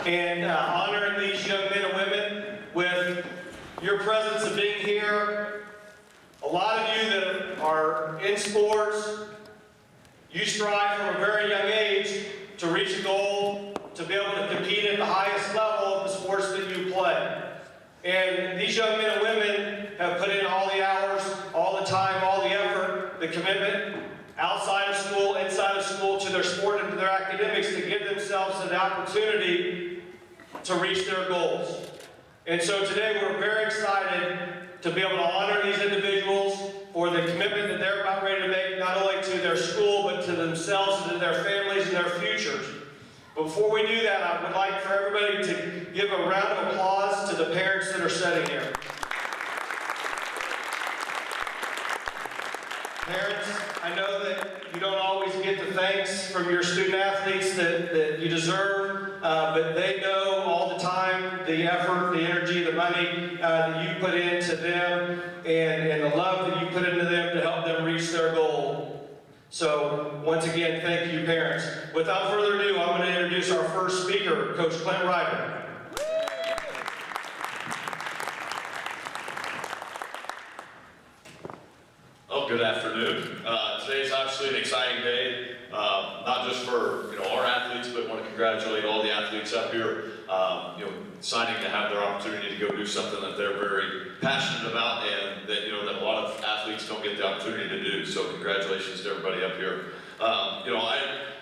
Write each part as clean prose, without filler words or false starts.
and honoring these young men and women with your presence of being here. A lot of you that are in sports, you strive from a very young age to reach a goal, to be able to compete at the highest level of the sports that you play. And these young men and women have put in all the hours, all the time, all the effort, the commitment, outside of school, inside of school, to their sport and to their academics, to give themselves an opportunity to reach their goals. And so today we're very excited to be able to honor these individuals for the commitment that they're about ready to make, not only to their school, but to themselves and to their families and their futures. Before we do that, I would like for everybody to give a round of applause to the parents that are sitting here. Parents, I know that you don't always get the thanks from your student athletes that you deserve, but they know all the time the effort, the energy, the money that you put into them and the love that you put into them to help them reach their goal. So, once again, thank you, parents. Without further ado, I'm going to introduce our first speaker, Coach Clint Ryder. Well, good afternoon. Today's obviously an exciting day, not just for our athletes, but I want to congratulate all the athletes up here, signing to have their opportunity to go do something that they're very passionate about, and that that a lot of athletes don't get the opportunity to do. So congratulations to everybody up here.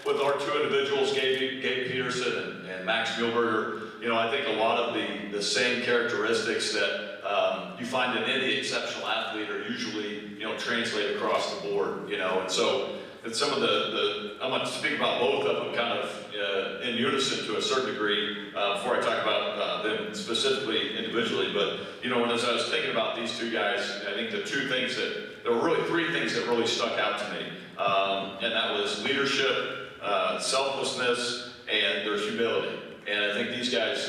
With our two individuals, Gabe Peterson and Max Muellberger, I think a lot of the same characteristics that you find in any exceptional athlete are usually translate across the board. And so and some of I'm going to speak about both of them kind of in unison to a certain degree before I talk about them specifically individually. But as I was thinking about these two guys, I think there were really three things that really stuck out to me, and that was leadership, selflessness, and their humility. And I think these guys,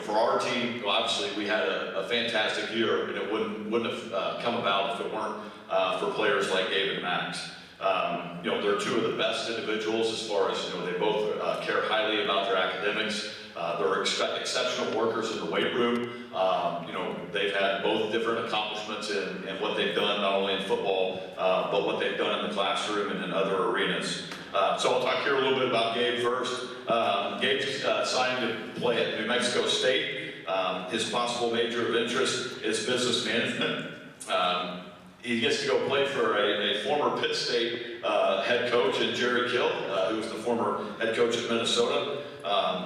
for our team, obviously we had a fantastic year, and it wouldn't have come about if it weren't for players like Gabe and Max. They're two of the best individuals as far as, they both care highly about their academics. They're exceptional workers in the weight room. They've had both different accomplishments in what they've done, not only in football, but what they've done in the classroom and in other arenas. So I'll talk here a little bit about Gabe first. Gabe's signed to play at New Mexico State. His possible major of interest is business management. He gets to go play for a former Pitt State head coach in Jerry Kill, who was the former head coach at Minnesota.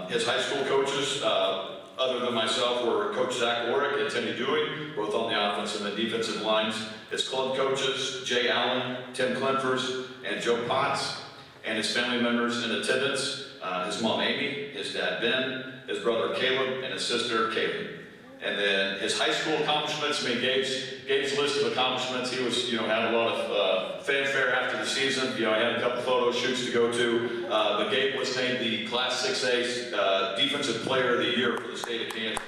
His high school coaches, other than myself, were Coach Zach Warwick and Timmy Dewey, both on the offensive and the defensive lines. His club coaches, Jay Allen, Tim Clinfers, and Joe Potts, and his family members in attendance, his mom Amy, his dad Ben, his brother Caleb, and his sister Kaylee. And then his high school accomplishments, Gabe's list of accomplishments, he was, had a lot of fanfare after the season. I had a couple photo shoots to go to, but Gabe was named the Class 6A Defensive Player of the Year for the state of Kansas.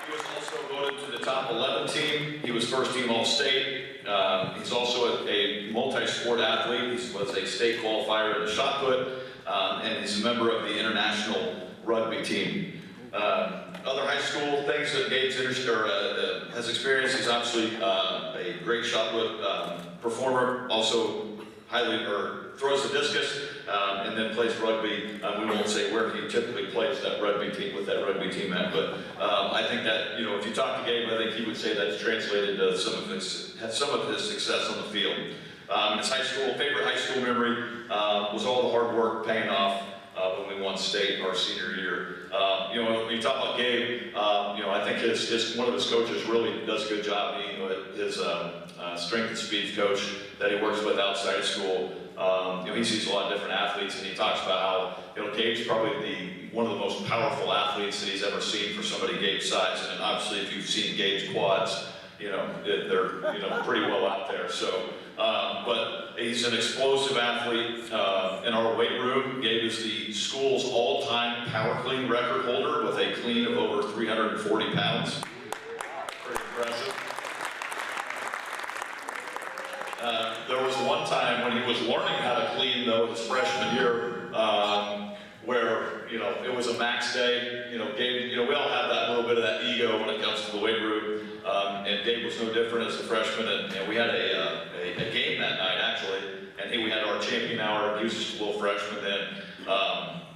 He was also voted to the top 11 team. He was first team All-State. He's also a multi-sport athlete. He was a state qualifier in the shot put. And he's a member of the international rugby team. Other high school things that Gabe's has experienced, he's obviously a great shot put performer, also throws the discus, and then plays rugby. We won't say where he typically plays that rugby team with that rugby team at, but I think that if you talk to Gabe, I think he would say that's translated to some of his success on the field. His favorite high school memory was all the hard work paying off when we won state our senior year. When you talk about Gabe, I think one of his coaches really does a good job. His strength and speed coach that he works with outside of school. He sees a lot of different athletes, and he talks about how Gabe's probably one of the most powerful athletes that he's ever seen for somebody Gabe's size. And obviously, if you've seen Gabe's quads, they're pretty well out there. So. But he's an explosive athlete in our weight room. Gabe is the school's all-time power clean record holder with a clean of over 340 pounds. Pretty impressive. there was one time when he was learning how to clean, though, his freshman year, where, it was a Max day. Gabe, we all have that little bit of that ego when it comes to the weight room. And Gabe was no different as a freshman, and we had a game that night, actually. And we had our champion hour, and he was just a little freshman then.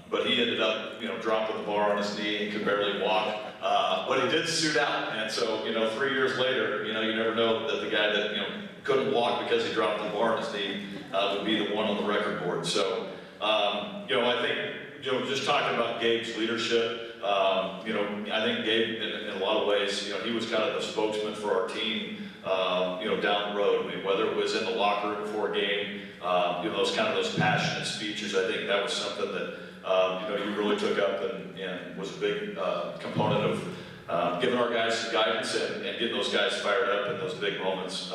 But he ended up, dropping the bar on his knee and could barely walk. But he did suit out, and so, 3 years later, you never know that the guy that, couldn't walk because he dropped the bar on his knee would be the one on the record board. So, I think, just talking about Gabe's leadership, I think Gabe, in a lot of ways, he was kind of the spokesman for our team, down the road. I mean, whether it was in the locker room before a game, those passionate speeches, I think that was something that, you really took up and was a big component of giving our guys some guidance and getting those guys fired up in those big moments.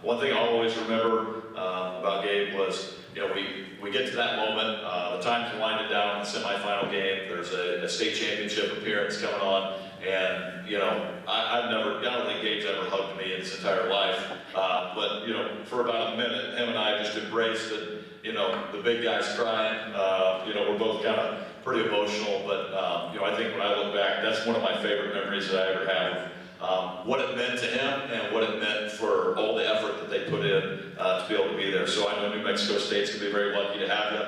One thing I'll always remember about Gabe was, we get to that moment, the time's winding down in the semifinal game, there's a state championship appearance coming on, and, I don't think Gabe's ever hugged me in his entire life, but, for about a minute, him and I just embraced it. The big guy's crying, we're both kind of pretty emotional, but, I think when I look back, that's one of my favorite memories that I ever have of what it meant to him and what it meant for all the effort that they put in to be able to be there. So I know New Mexico State's going to be very lucky to have you.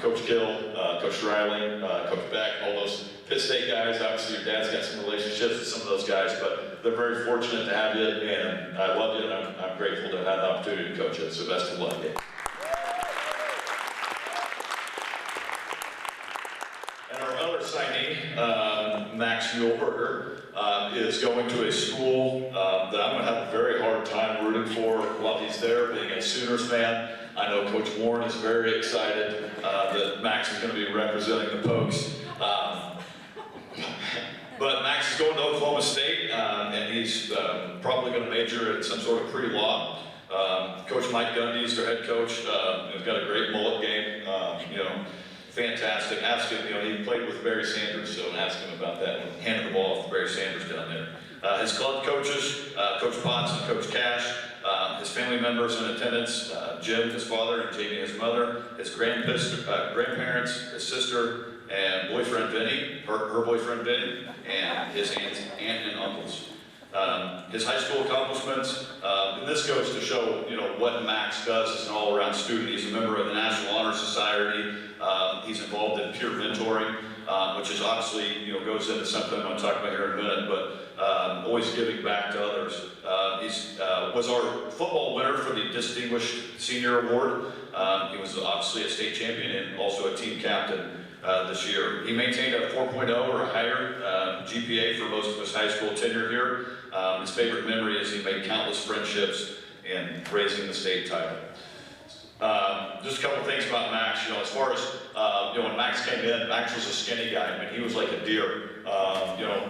Coach Gill, Coach Riley, Coach Beck, all those Pitt State guys. Obviously your dad's got some relationships with some of those guys, but they're very fortunate to have you, and I love you, and I'm grateful to have had the opportunity to coach you. So best of luck, Gabe. And our other signee, Max Muellberger, is going to a school that I'm going to have a very hard time rooting for while he's there, being a Sooners fan. I know Coach Warren is very excited that Max is going to be representing the Pokes. But Max is going to Oklahoma State, and he's probably going to major in some sort of pre-law. Coach Mike Gundy is their head coach. He's got a great mullet game. Fantastic. Ask him, he played with Barry Sanders, so ask him about that and handed the ball off to Barry Sanders down there. His club coaches, Coach Potts and Coach Cash, his family members in attendance, Jim, his father, and Jamie, his mother, his grandparents, his sister, and boyfriend Vinny, her boyfriend Vinny, and his aunt and uncles. His high school accomplishments, and this goes to show, what Max does as an all-around student. He's a member of the National Honor Society. He's involved in peer mentoring, which is obviously, goes into something I'm going to talk about here in a minute, but always giving back to others. He was our football winner for the Distinguished Senior Award. He was obviously a state champion and also a team captain this year. He maintained a 4.0 or a higher GPA for most of his high school tenure here. His favorite memory is he made countless friendships in raising the state title. Just a couple of things about Max. As far as when Max came in, Max was a skinny guy. I mean, he was like a deer.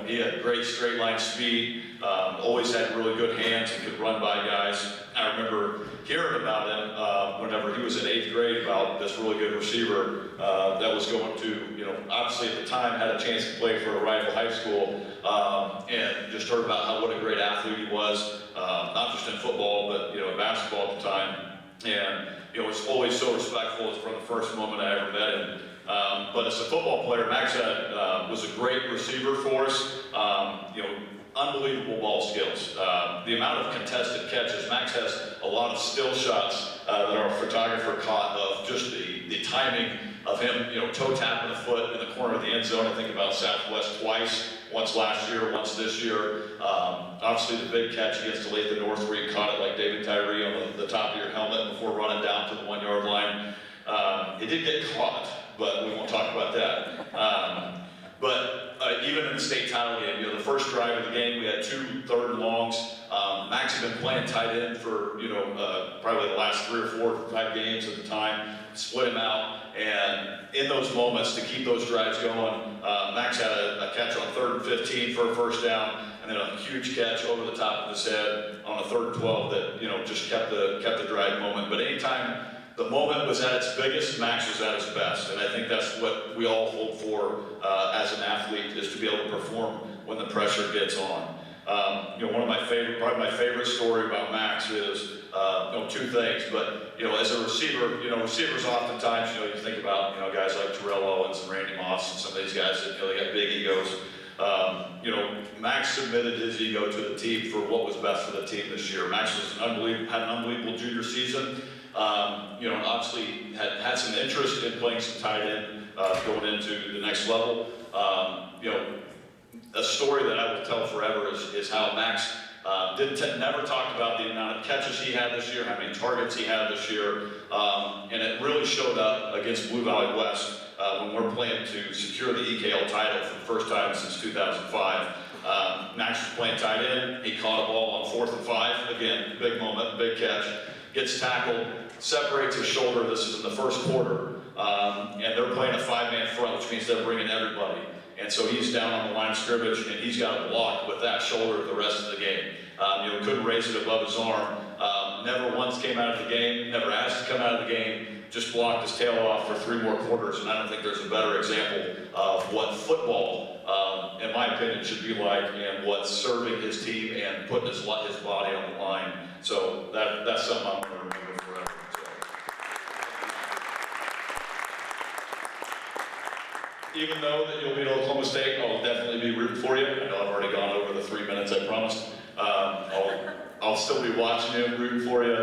He had great straight line speed. Always had really good hands and could run by guys. I remember hearing about him whenever he was in 8th grade about this really good receiver that was going to, obviously at the time had a chance to play for a rival high school, and just heard about what a great athlete he was, not just in football, but in basketball at the time. And was always so respectful from the first moment I ever met him. But as a football player, Max was a great receiver for us. Unbelievable ball skills. The amount of contested catches, Max has a lot of still shots that our photographer caught of just the timing of him, toe tapping the foot in the corner of the end zone. I think about Southwest twice, once last year, once this year. Obviously the big catch against Olathe North where you caught it like David Tyree on the top of your helmet before running down to the 1 yard line. It did get caught, but we won't talk about that. Even in the state title game, the first drive of the game, we had 2 third and longs. Max had been playing tight end for, probably the last 3 or 4 or 5 games at the time. Split him out, and in those moments to keep those drives going, Max had a catch on 3rd and 15 for a first down, and then a huge catch over the top of his head on a 3rd and 12 that, just kept the drive moment. But anytime the moment was at its biggest, Max was at his best, and I think that's what we all hope for as an athlete, is to be able to perform when the pressure gets on. One of my favorite, probably my favorite story about Max is, two things, but, as a receiver, receivers oftentimes, you think about, guys like Terrell Owens and Randy Moss and some of these guys that, they got big egos. Max submitted his ego to the team for what was best for the team this year. Max was had an unbelievable junior season. Obviously had some interest in playing some tight end going into the next level. A story that I will tell forever is how Max never talked about the amount of catches he had this year, how many targets he had this year, and it really showed up against Blue Valley West when we're playing to secure the EKL title for the first time since 2005. Max was playing tight end. He caught a ball on 4th and 5. Again, big moment, big catch. Gets tackled, separates his shoulder. This is in the first quarter, and they're playing a 5-man front, which means they're bringing everybody. And so he's down on the line of scrimmage, and he's got to block with that shoulder the rest of the game. Couldn't raise it above his arm. Never once came out of the game, never asked to come out of the game, just blocked his tail off for 3 more quarters. And I don't think there's a better example of what football, in my opinion, should be like, and what serving his team and putting his body on the line. So that's something I'm going to remember forever. Even though that you'll be at Oklahoma State, I'll definitely be rooting for you. I know I've already gone over the 3 minutes I promised. I'll still be watching you, rooting for you.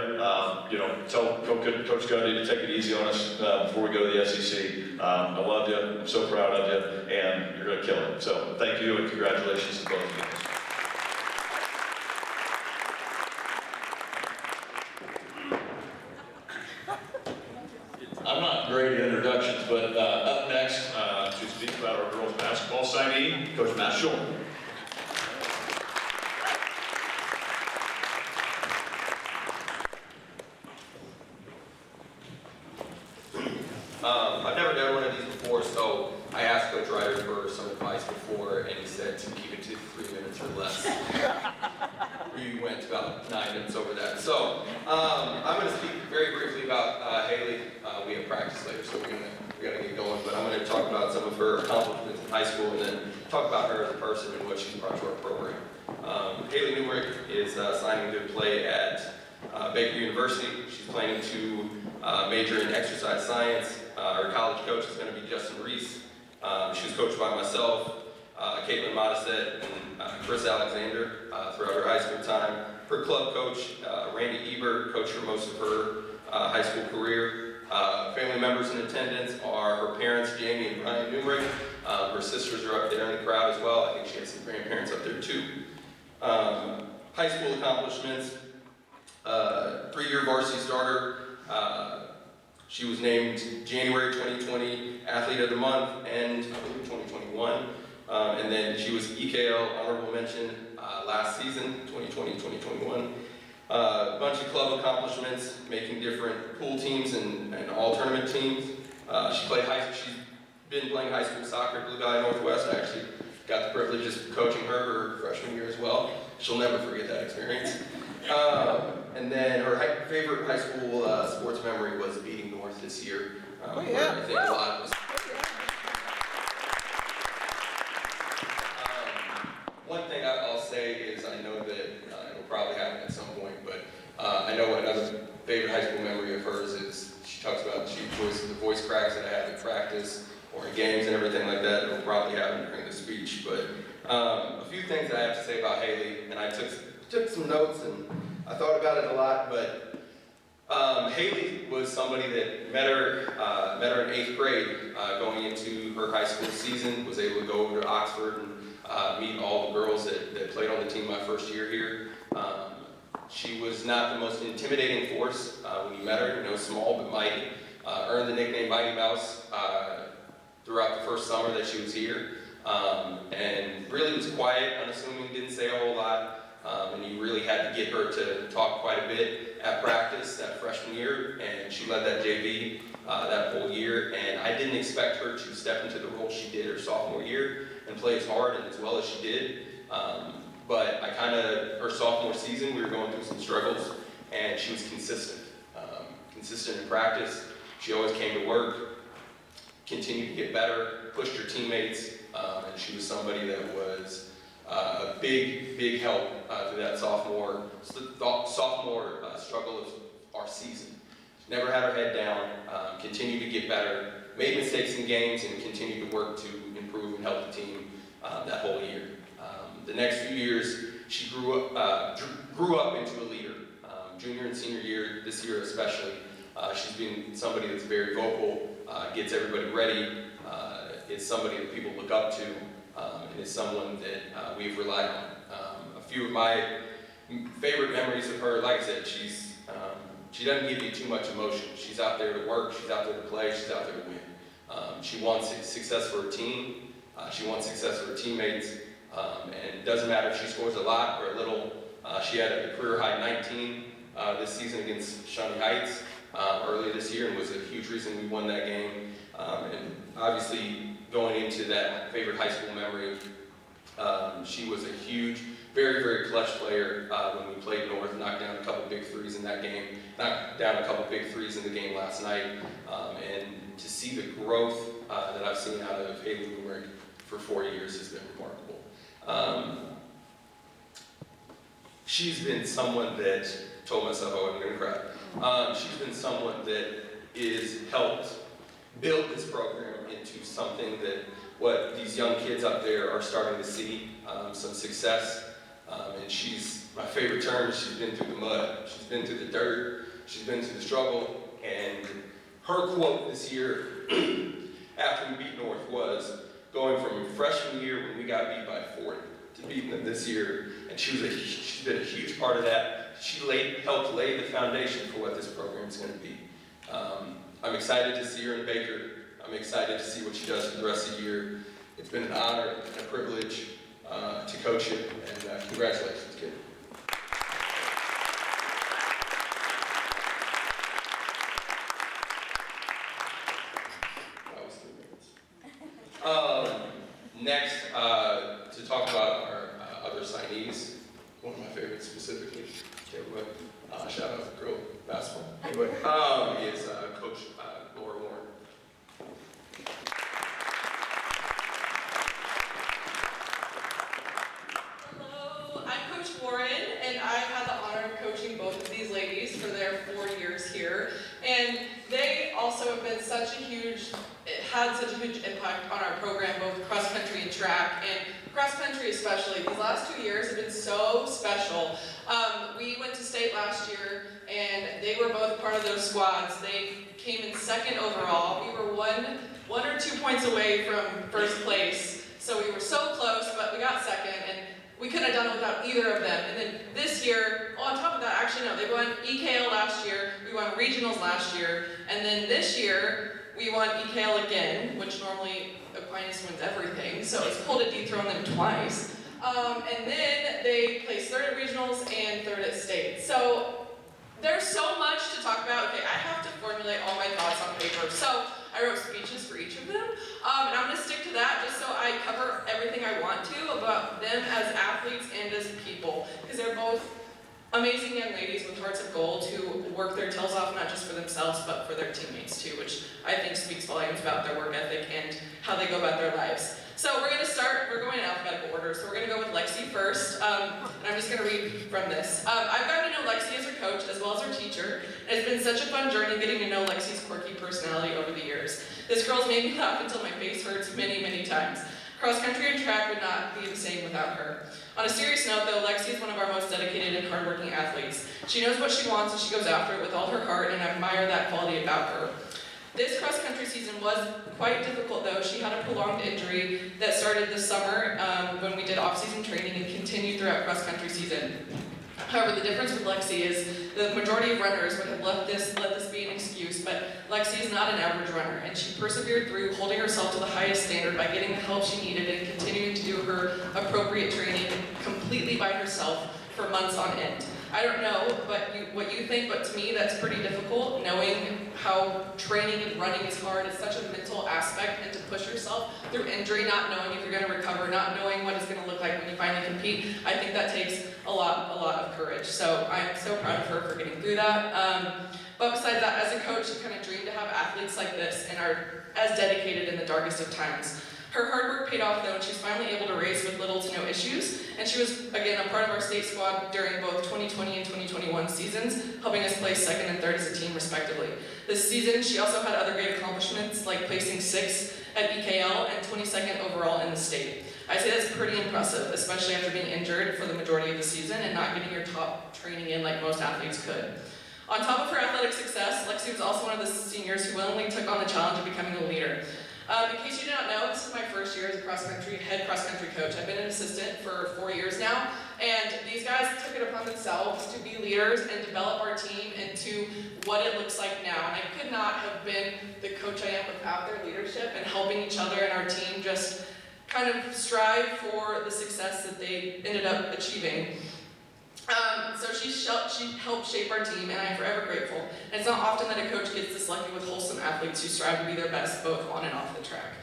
Tell Coach Gundy to take it easy on us before we go to the SEC. I love you. I'm so proud of you, and you're going to kill it. So thank you, and congratulations to both of you. I'm not great at introductions, but up next to speak about our girls basketball signee, Coach Matt Schulman. I've never done one of these before, so I asked Coach Ryder for some advice before, and he said to keep it to 3 minutes or less. We went about 9 minutes over that. So I'm going to speak very briefly about Haley. We have practice later, so we're gonna get going. But I'm going to talk about some of her accomplishments in high school, and then talk about her as a person and what she's brought to our program. Haley Newmark is signing to play at Baker University. She's planning to major in exercise science. Her college coach is going to be Justin Reese. She was coached by myself, Caitlin Modisette, and Chris Alexander throughout her high school time. Her club coach, Randy Ebert, coached her most of her high school career. Family members in attendance are her parents, Jamie and Brian Newmark. Her sisters are up there in the crowd as well. I think she has some grandparents up there too. High school accomplishments, 3-year varsity starter. She was named January 2020 Athlete of the Month and I believe 2021. And then she was EKL Honorable Mention last season, 2020-2021. A bunch of club accomplishments, making different pool teams and all tournament teams. She's been playing high school soccer at Blue Valley Northwest. I actually got the privilege of coaching her freshman year as well. She'll never forget that experience. And then her favorite high school sports memory was beating North this year. Where I think a lot of us. One thing I'll say is I know that it'll probably happen at some point, but I know another favorite high school memory of hers is she talks about she voices the voice cracks that I have in practice or in games and everything like that. It'll probably happen during the speech, but a few things I have to say about Haley, and I took some notes and I thought about it a lot, but Haley was somebody that met her in 8th grade going into her high school season, was able to go over to Oxford and meet all the girls that played on the team my first year here. She was not the most intimidating force when you met her, small but mighty. Earned the nickname Mighty Mouse throughout the first summer that she was here. And really was quiet, unassuming, didn't say a whole lot. And you really had to get her to talk quite a bit at practice that freshman year, and she led that JV that whole year, and I didn't expect her to step into the role she did her sophomore year and play as hard and as well as she did. But her sophomore season, we were going through some struggles, and she was consistent. Consistent in practice. She always came to work, continued to get better, pushed her teammates, and she was somebody that was a big help through that sophomore struggle of our season. Never had her head down, continued to get better, made mistakes in games, and continued to work to improve and help the team that whole year. The next few years, she grew up into a leader. Junior and senior year, this year especially, she's been somebody that's very vocal, gets everybody ready, is somebody that people look up to, and is someone that we've relied on. A few of my favorite memories of her, like I said, she doesn't give you too much emotion. She's out there to work, she's out there to play, she's out there to win. She wants success for her team, she wants success for her teammates, and it doesn't matter if she scores a lot or a little. She had a career high 19 this season against Shawnee Heights earlier this year, and was a huge reason we won that game. And obviously, going into that favorite high school memory, she was a huge, very clutch player when we played North, knocked down a couple big threes in that game, knocked down a couple big threes in the game last night, and to see the growth that I've seen out of Haley Newmark for 4 years has been remarkable. She's been someone that, told myself I wasn't going to cry, she's been someone that is helped build this program into something that what these young kids up there are starting to see, some success. And she's, my favorite term, she's been through the mud, she's been through the dirt, she's been through the struggle, and her quote this year after we beat North was going from freshman year when we got beat by 40 to beating them this year, and she's been a huge part of that. She helped lay the foundation for what this program is going to be. I'm excited to see her in Baker. I'm excited to see what she does for the rest of the year. It's been an honor and a privilege to coach you, and congratulations, kid. That was 3 minutes. Next, to talk about our other signees, one of my favorites specifically, everybody, shout out to girl basketball. Anyway, is Coach Laura Warren. Hello, I'm Coach Warren, and I've had the honor of coaching both of these ladies for their 4 years here. And they also have been had such a huge impact on our program, both cross country and track, and cross country especially. These last 2 years have been so special. We went to state last year, and they were both part of those squads. They came in second overall. We were one or 2 points away from first place, so we were so close, but we got second, and we couldn't have done it without either of them. And then this year, on top of that, actually no, they won EKL last year, we won regionals last year, and then this year, we won EKL again, which normally Aquinas wins everything, so it's cool to dethrone them twice. And then they placed third at regionals and third at state. So there's so much to talk about. Okay, I have to formulate all my thoughts on paper. So I wrote speeches for each of them, and I'm going to stick to that just so I cover everything I want to about them as athletes and as people, because they're both amazing young ladies with hearts of gold who work their tails off not just for themselves but for their teammates too, which I think speaks volumes about their work ethic and how they go about their lives. So we're going in alphabetical order, so we're going to go with Lexi first, and I'm just going to read from this. I've gotten to know Lexi as her coach as well as her teacher, and it's been such a fun journey getting to know Lexi's quirky personality over the years. This girl's made me laugh until my face hurts many times. Cross country and track would not be the same without her. On a serious note though, Lexi is one of our most dedicated and hardworking athletes. She knows what she wants and she goes after it with all her heart, and I admire that quality about her. This cross country season was quite difficult though. She had a prolonged injury that started this summer when we did off-season training and continued throughout cross country season. However, the difference with Lexi is the majority of runners would have let this be an excuse, but Lexi is not an average runner, and she persevered through holding herself to the highest standard by getting the help she needed and continuing to do her appropriate training completely by herself for months on end. I don't know what you think, but to me that's pretty difficult, knowing how training and running is hard. It's such a mental aspect, and to push yourself through injury, not knowing if you're going to recover, not knowing what it's going to look like when you finally compete. I think that takes a lot of courage. So I'm so proud of her for getting through that. But besides that, as a coach, you kind of dream to have athletes like this and are as dedicated in the darkest of times. Her hard work paid off though, and she was finally able to race with little to no issues, and she was, again, a part of our state squad during both 2020 and 2021 seasons, helping us place second and third as a team respectively. This season, she also had other great accomplishments, like placing 6th at EKL and 22nd overall in the state. I'd say that's pretty impressive, especially after being injured for the majority of the season and not getting your top training in like most athletes could. On top of her athletic success, Lexi was also one of the seniors who willingly took on the challenge of becoming a leader. In case you do not know, this is my first year as a head cross-country coach. I've been an assistant for 4 years now, and these guys took it upon themselves to be leaders and develop our team into what it looks like now. And I could not have been the coach I am without their leadership and helping each other and our team just kind of strive for the success that they ended up achieving. So she helped shape our team, and I'm forever grateful. And it's not often that a coach gets this lucky with wholesome athletes who strive to be their best both on and off the track.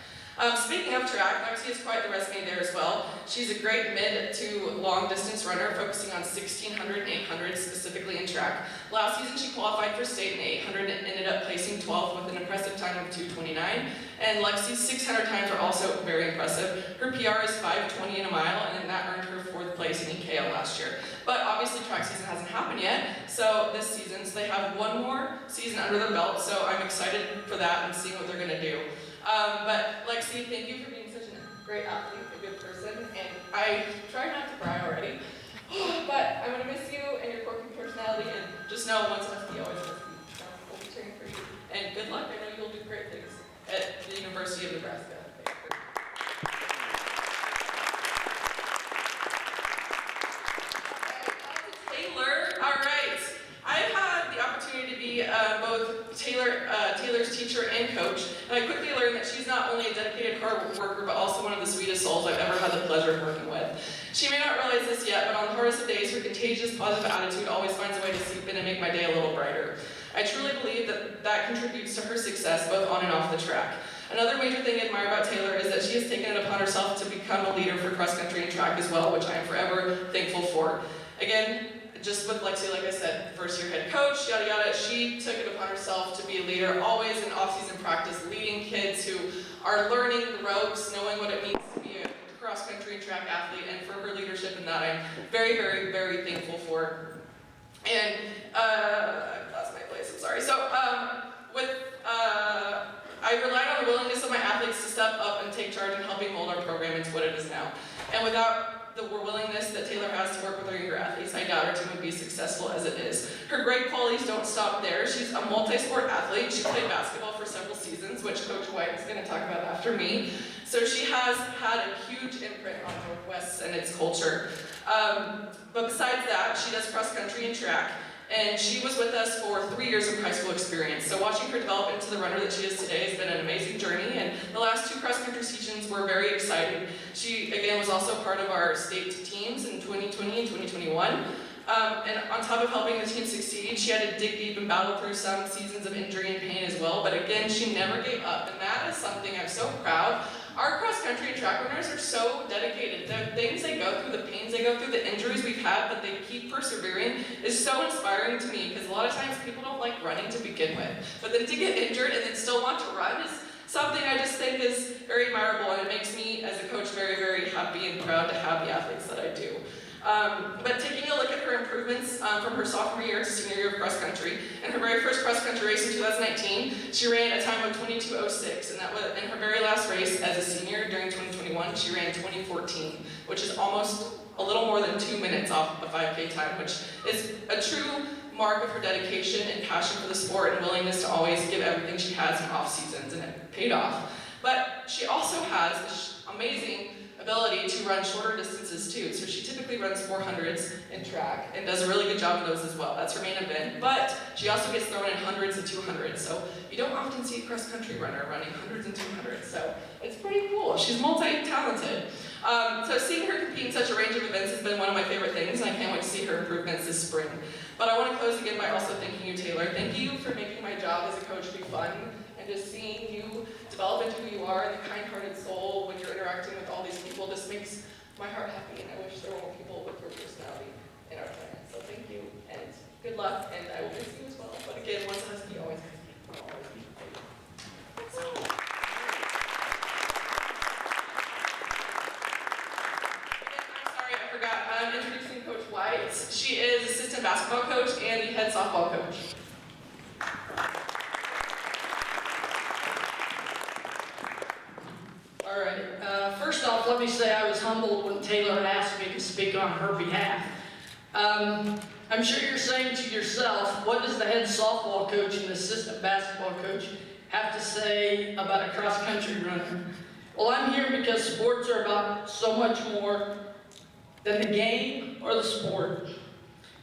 Speaking of track, Lexi has quite the resume there as well. She's a great mid to long distance runner, focusing on 1600 and 800 specifically in track. Last season she qualified for state in 800 and ended up placing 12th with an impressive time of 2:29. And Lexi's 600 times are also very impressive. Her PR is 5:20 in a mile, and that earned her 4th place in EKL last year. But obviously track season hasn't happened yet, so this season, so they have one more season under their belt, so I'm excited for that and seeing what they're gonna do. But Lexi, thank you for being such a great athlete, a good person, and I try not to cry already, but I'm gonna miss you and your quirky personality, and just know once Husky, always Husky. We'll be cheering for you, and good luck. I know you'll do great things at the University of Nebraska. Taylor, all right. I've had the opportunity to be both Taylor's teacher and coach, and I quickly learned that she's not only a dedicated hard worker, but also one of the sweetest souls I've ever had the pleasure of working with. She may not realize this yet, but on the hardest of days, her contagious, positive attitude always finds a way to seep in and make my day a little brighter. I truly believe that contributes to her success, both on and off the track. Another major thing I admire about Taylor is that she has taken it upon herself to become a leader for cross country and track as well, which I am forever thankful for. Again, just with Lexi, like I said, first year head coach, yada yada, she took it upon herself to be a leader, always in off-season practice, leading kids who are learning the ropes, knowing what it means to be a cross-country and track athlete, and for her leadership in that, I'm very, very, very thankful for. And, I lost my place, I'm sorry. So, I relied on the willingness of my athletes to step up and take charge in helping mold our program into what it is now. And without the willingness that Taylor has to work with our younger athletes, I doubt our team would be as successful as it is. Her great qualities don't stop there. She's a multi-sport athlete. She played basketball for several seasons, which Coach White is going to talk about after me. So she has had a huge imprint on Northwest and its culture. But besides that, she does cross country and track. And she was with us for 3 years of high school experience. So watching her develop into the runner that she is today has been an amazing journey, and the last 2 cross-country seasons were very exciting. She, again, was also part of our state teams in 2020 and 2021. And on top of helping the team succeed, she had to dig deep and battle through some seasons of injury and pain as well, but again, she never gave up, and that is something I'm so proud. Our cross-country and track runners are so dedicated. The things they go through, the pains they go through, the injuries we've had, but they keep persevering is so inspiring to me, because a lot of times people don't like running to begin with. But then to get injured and then still want to run is something I just think is very admirable, and it makes me, as a coach, very, very happy and proud to have the athletes that I do. But taking a look at her improvements from her sophomore year to senior year of cross country, in her very first cross country race in 2019, she ran a time of 22:06, and that was in her very last race as a senior during 2021. She ran 20:14, which is almost a little more than 2 minutes off a 5K time, which is a true mark of her dedication and passion for the sport and willingness to always give everything she has in off seasons, and it paid off. But she also has this amazing ability to run shorter distances too. So she typically runs 400s in track and does a really good job of those as well. That's her main event. But she also gets thrown in hundreds and 200s. So you don't often see a cross-country runner running hundreds and 200s. So it's pretty cool. She's multi-talented. So seeing her compete in such a range of events has been one of my favorite things, and I can't wait to see her improvements this spring. But I want to close again by also thanking you, Taylor. Thank you for making my job as a coach be fun, and just seeing you develop into who you are and the kind-hearted soul when you're interacting with all these people just makes my heart happy, and I wish there were more people with your personality in our planet. So thank you, and good luck, and I will miss you as well. But again, once a Husky, always Husky. I'll always be with you. basketball coach and the head softball coach. All right, first off, let me say I was humbled when Taylor asked me to speak on her behalf. I'm sure you're saying to yourself, what does the head softball coach and the assistant basketball coach have to say about a cross-country runner? Well, I'm here because sports are about so much more than the game or the sport.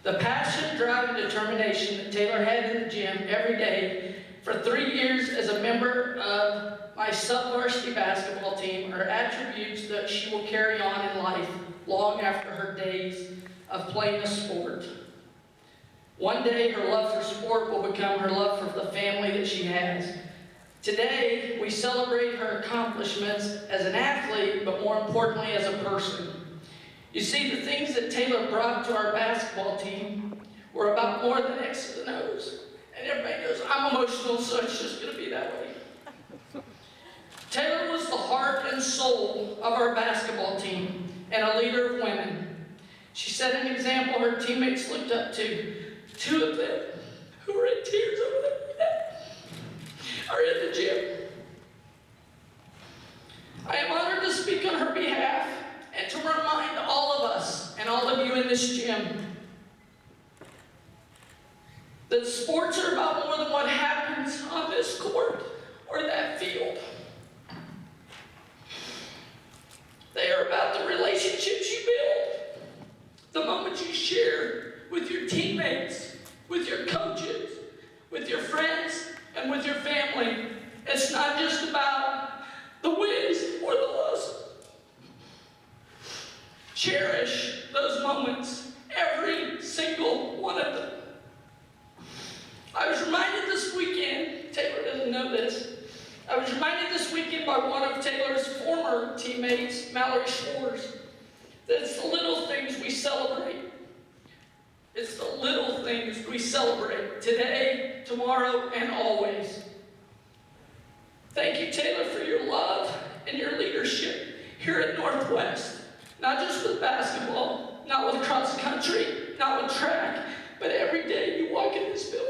The passion, drive, and determination that Taylor had in the gym every day for 3 years as a member of my sub-varsity basketball team are attributes that she will carry on in life long after her days of playing a sport. One day, her love for sport will become her love for the family that she has. Today, we celebrate her accomplishments as an athlete, but more importantly, as a person. You see, the things that Taylor brought to our basketball team were about more than X's and O's. And everybody knows I'm emotional, so it's just going to be that way. Taylor was the heart and soul of our basketball team and a leader of women. She set an example her teammates looked up to. Two of them, who are in tears over there, are in the gym. I am honored to speak on her behalf and to remind all of us and all of you in this gym that sports are about more than what happens on this court or that field. They are about the relationships you build, the moments you share with your teammates, with your coaches, with your friends, and with your family. It's not just about the wins or the losses. Cherish those moments, every single one of them. I was reminded this weekend, Taylor doesn't know this, I was reminded this weekend by one of Taylor's former teammates, Mallory Shores, that it's the little things we celebrate. It's the little things we celebrate today, tomorrow, and always. Thank you, Taylor, for your love and your leadership here at Northwest. Not just with basketball, not with cross country, not with track, but every day you walk in this building.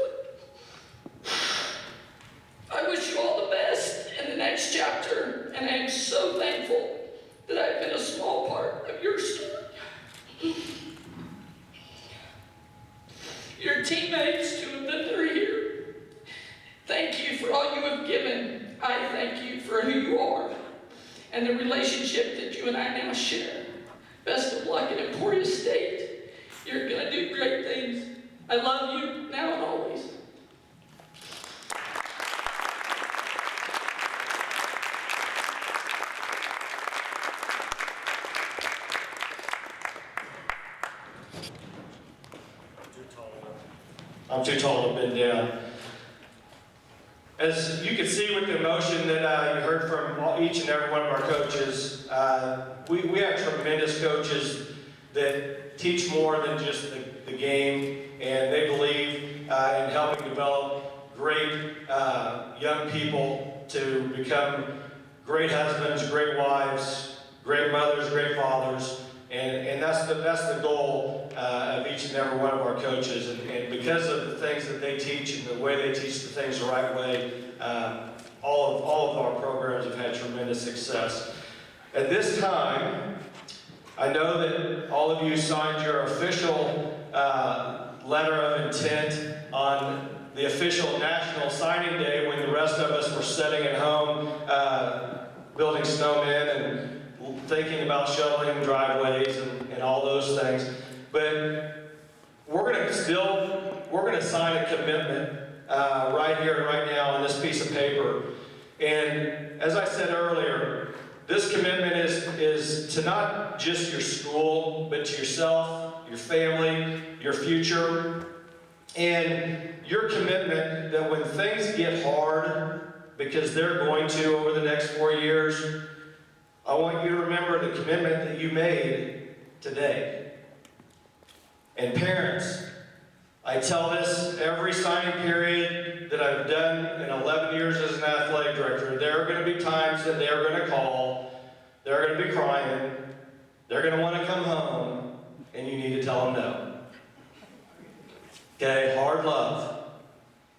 I wish you all the best in the next chapter, and I am so thankful that I've been a small part of your story. Your teammates to them that are here, thank you for all you have given. I thank you for who you are and the relationship that you and I now share. Best of luck in Emporia State. You're going to do great things. I love you now and always. I'm too tall to bend down. As you can see with the emotion that you heard from each and every one of our coaches, we have tremendous coaches that teach more than just the game, and they believe in helping develop great young people to become great husbands, great wives, great mothers, great fathers. And that's the goal of each and every one of our coaches. And because of the things that they teach and the way they teach the things the right way, all of our programs have had tremendous success. At this time, I know that all of you signed your official letter of intent on the official National Signing Day when the rest of us were sitting at home building snowmen and thinking about shoveling driveways and all those things. But we're going to sign a commitment right here, right now on this piece of paper. And as I said earlier, this commitment is to not just your school, but to yourself, your family, your future, and your commitment that when things get hard, because they're going to over the next 4 years, I want you to remember the commitment that you made today. And parents, I tell this every signing period that I've done in 11 years as an athletic director. There are going to be times that they're going to call, they're going to be crying, they're going to want to come home, and you need to tell them no. Okay, hard love.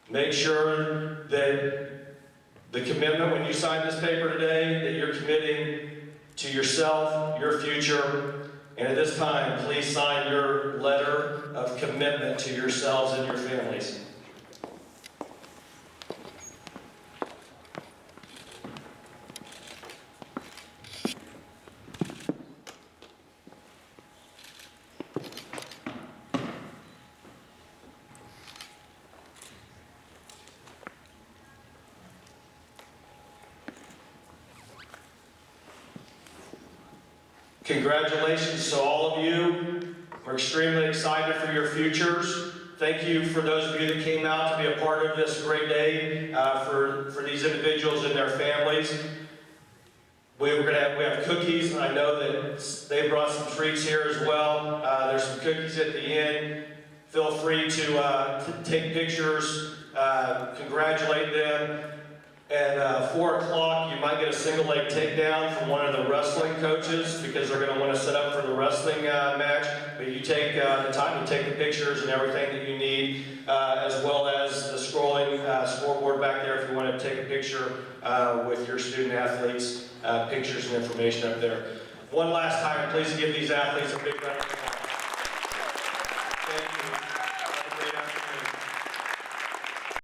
Make sure that the commitment when you sign this paper today, that you're committing to yourself, your future, and at this time, please sign your letter of commitment to yourselves and your families. Congratulations to all of you. We're extremely excited for your futures. Thank you for those of you that came out to be a part of this great day for these individuals and their families. We have cookies, and I know that they brought some treats here as well. There's some cookies at the end. Feel free to take pictures, congratulate them. At 4 o'clock, you might get a single leg takedown from one of the wrestling coaches because they're going to want to set up for the wrestling match. But you take the time to take the pictures and everything that you need, as well as the scrolling scoreboard back there if you want to take a picture with your student athletes, pictures and information up there. One last time, please give these athletes a big round of applause. Thank you.